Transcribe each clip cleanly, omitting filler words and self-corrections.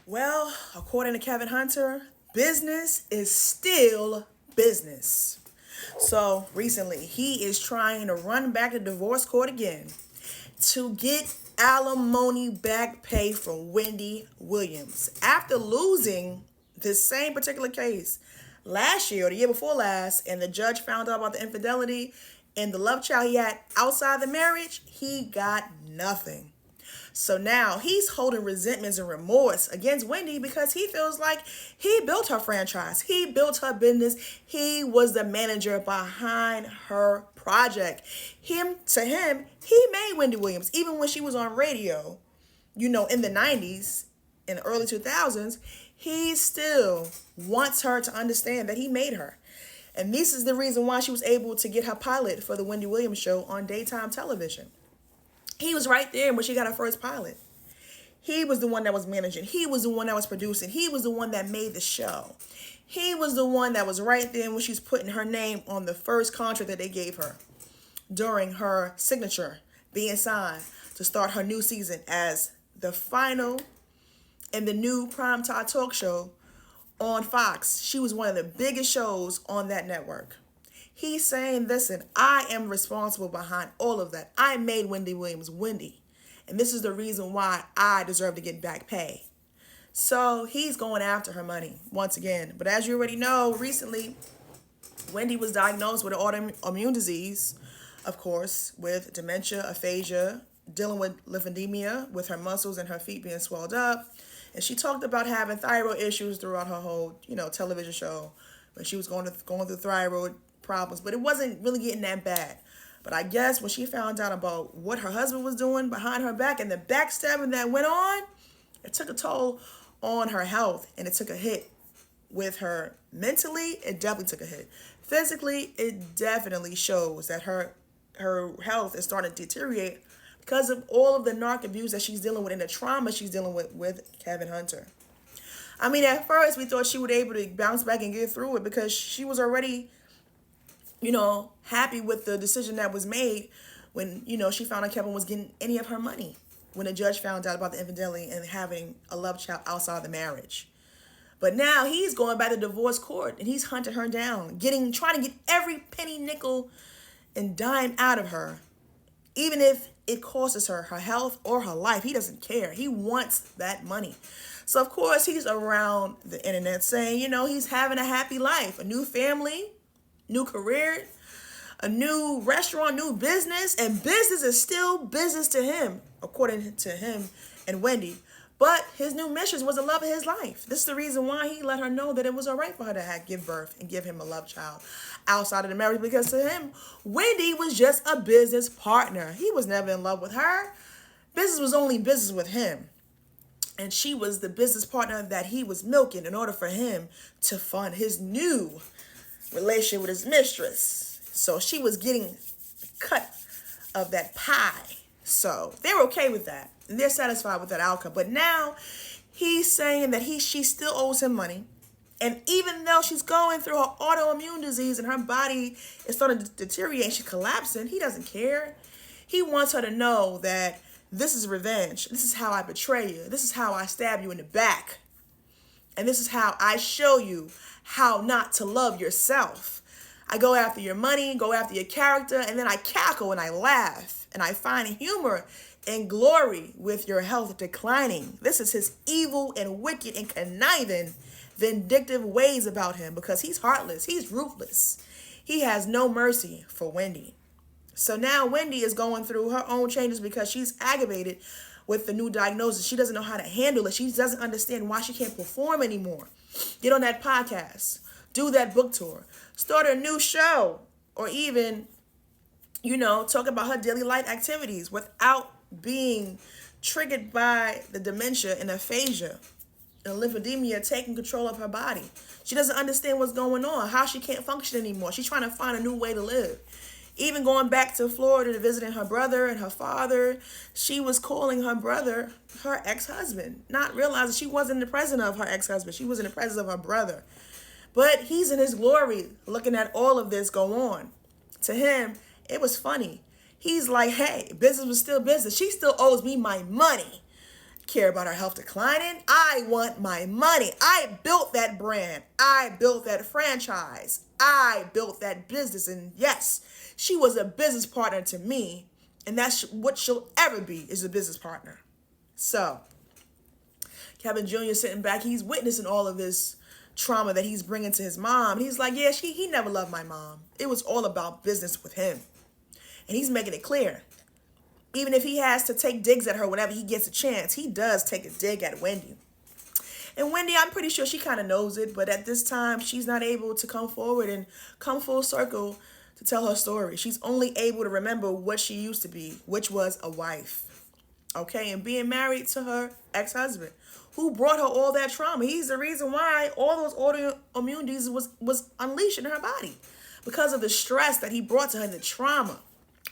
Well, according to Kevin Hunter, business is still business. So recently, he is trying to run back to divorce court again to get alimony back pay from Wendy Williams after losing this same particular case last year or the year before last, and the judge found out about the infidelity and the love child he had outside the marriage. He got nothing. So now he's holding resentments and remorse against Wendy because he feels like he built her franchise. He built her business. He was the manager behind her project. He made Wendy Williams. Even when she was on radio, in the 90s, in the early 2000s, he still wants her to understand that he made her. And this is the reason why she was able to get her pilot for the Wendy Williams show on daytime television. He was right there when she got her first pilot. He was the one that was managing. He was the one that was producing. He was the one that made the show. He was the one that was right there when she was putting her name on the first contract that they gave her during her signature being signed to start her new season as the final in the new primetime talk show on Fox. She was one of the biggest shows on that network. He's saying, listen, I am responsible behind all of that. I made Wendy Williams Wendy. And this is the reason why I deserve to get back pay. So he's going after her money once again. But as you already know, recently, Wendy was diagnosed with an autoimmune disease, of course, with dementia, aphasia, dealing with lymphedema, with her muscles and her feet being swelled up. And she talked about having thyroid issues throughout her whole, television show when she was going through thyroid problems, but it wasn't really getting that bad. But I guess when she found out about what her husband was doing behind her back and the backstabbing that went on, it took a toll on her health, and it took a hit with her mentally. It definitely took a hit. Physically, it definitely shows that her health is starting to deteriorate because of all of the narc abuse that she's dealing with and the trauma she's dealing with Kevin Hunter. I mean, at first we thought she would be able to bounce back and get through it because she was already happy with the decision that was made when, she found out Kevin was getting any of her money. When the judge found out about the infidelity and having a love child outside the marriage. But now he's going back to divorce court and he's hunting her down, trying to get every penny, nickel, and dime out of her. Even if it costs her health or her life, he doesn't care. He wants that money. So, of course, he's around the internet saying, he's having a happy life, a new family, new career, a new restaurant, new business, and business is still business to him, according to him and Wendy. But his new mistress was the love of his life. This is the reason why he let her know that it was all right for her to give birth and give him a love child outside of the marriage, because to him, Wendy was just a business partner. He was never in love with her. Business was only business with him. And she was the business partner that he was milking in order for him to fund his new relationship with his mistress. So she was getting a cut of that pie. So they're okay with that. And they're satisfied with that outcome. But now he's saying that she still owes him money. And even though she's going through her autoimmune disease and her body is starting to deteriorate and she's collapsing, he doesn't care. He wants her to know that this is revenge. This is how I betray you. This is how I stab you in the back. And this is how I show you how not to love yourself. I go after your money, go after your character, and then I cackle and I laugh. And I find humor and glory with your health declining. This is his evil and wicked and conniving, vindictive ways about him, because he's heartless. He's ruthless. He has no mercy for Wendy. So now Wendy is going through her own changes because she's aggravated with the new diagnosis. She doesn't know how to handle it. She doesn't understand why she can't perform anymore. Get on that podcast. Do that book tour. Start a new show. Or even, talk about her daily life activities without being triggered by the dementia and aphasia and lymphedema taking control of her body. She doesn't understand what's going on, how she can't function anymore. She's trying to find a new way to live. Even going back to Florida to visiting her brother and her father, she was calling her brother her ex-husband, not realizing she wasn't the presence of her ex-husband. She was in the presence of her brother. But he's in his glory looking at all of this go on. To him, it was funny. He's like, hey, business was still business. She still owes me my money. care about her health declining. I want my money. I built that brand. I built that franchise. I built that business. And yes, she was a business partner to me. And that's what she'll ever be, is a business partner. So Kevin Jr. sitting back, he's witnessing all of this trauma that he's bringing to his mom. He's like, yeah, he never loved my mom. It was all about business with him. And he's making it clear. Even if he has to take digs at her whenever he gets a chance, he does take a dig at Wendy. And Wendy, I'm pretty sure she kind of knows it, but at this time, she's not able to come forward and come full circle to tell her story. She's only able to remember what she used to be, which was a wife. Okay, and being married to her ex-husband, who brought her all that trauma. He's the reason why all those autoimmune diseases was unleashed in her body, because of the stress that he brought to her, the trauma.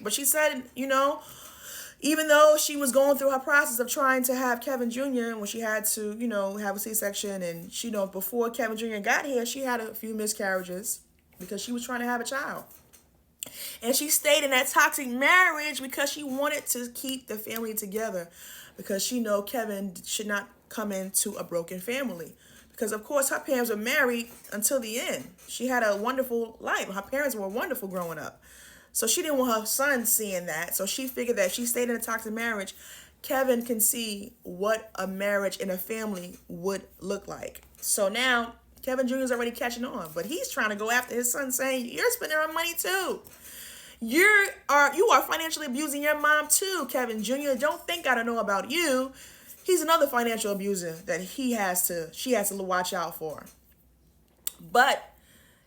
But she said, even though she was going through her process of trying to have Kevin Jr., when she had to, have a C-section, and she, before Kevin Jr. got here, she had a few miscarriages because she was trying to have a child. And she stayed in that toxic marriage because she wanted to keep the family together, because she know Kevin should not come into a broken family. Because, of course, her parents were married until the end. She had a wonderful life. Her parents were wonderful growing up. So she didn't want her son seeing that. So she figured that if she stayed in a toxic marriage, Kevin can see what a marriage and a family would look like. So now Kevin Jr. is already catching on, but he's trying to go after his son, saying, you're spending our money too. You are financially abusing your mom too, Kevin Jr. Don't think I don't know about you. He's another financial abuser that she has to watch out for. But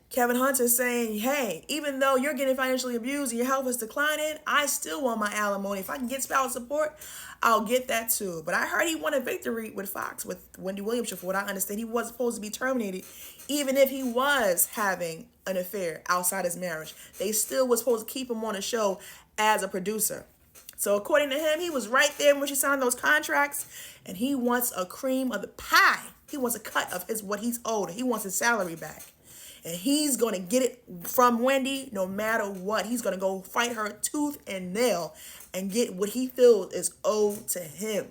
Kevin Hunter's saying, hey, even though you're getting financially abused and your health is declining, I still want my alimony. If I can get spousal support, I'll get that too. But I heard he won a victory with Fox, with Wendy Williams. From what I understand, he was supposed to be terminated, even if he was having an affair outside his marriage. They still was supposed to keep him on the show as a producer. So according to him, he was right there when she signed those contracts, and he wants a cream of the pie. He wants a cut of what he's owed. He wants his salary back. And he's going to get it from Wendy no matter what. He's going to go fight her tooth and nail and get what he feels is owed to him.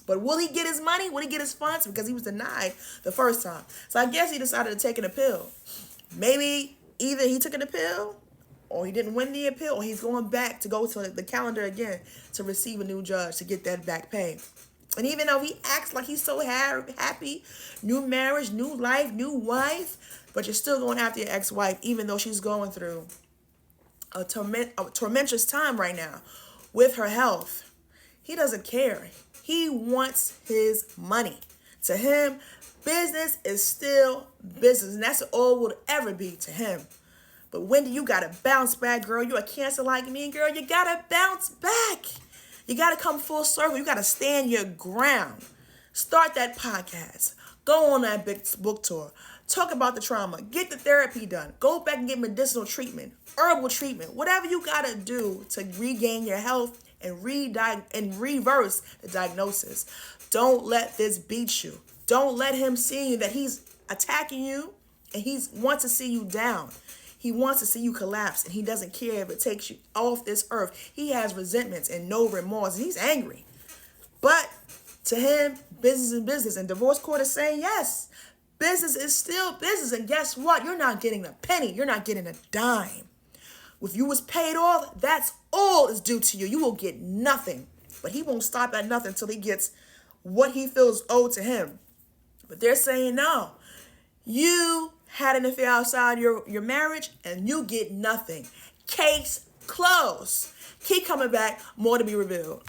But will he get his money? Will he get his funds? Because he was denied the first time. So I guess he decided to take an appeal. Maybe either he took an appeal, or he didn't win the appeal, or he's going back to go to the calendar again to receive a new judge to get that back pay. And even though he acts like he's so happy, new marriage, new life, new wife, but you're still going after your ex-wife, even though she's going through a tormentous time right now with her health. He doesn't care. He wants his money. To him, business is still business, and that's all it will ever be to him. But Wendy, you got to bounce back, girl. You're a Cancer like me, girl. You got to bounce back. You got to come full circle. You got to stand your ground. Start that podcast. Go on that big book tour. Talk about the trauma. Get the therapy done. Go back and get medicinal treatment, herbal treatment, whatever you got to do to regain your health and reverse the diagnosis. Don't let this beat you. Don't let him see that he's attacking you, and he wants to see you down. He wants to see you collapse, and he doesn't care if it takes you off this earth. He has resentments and no remorse, and he's angry. But to him, business is business, and divorce court is saying yes. Business is still business, and guess what? You're not getting a penny. You're not getting a dime. If you was paid off, that's all is due to you. You will get nothing. But he won't stop at nothing until he gets what he feels owed to him. But they're saying, no, you had an affair outside your marriage, and you get nothing. Case closed. Keep coming back. More to be revealed.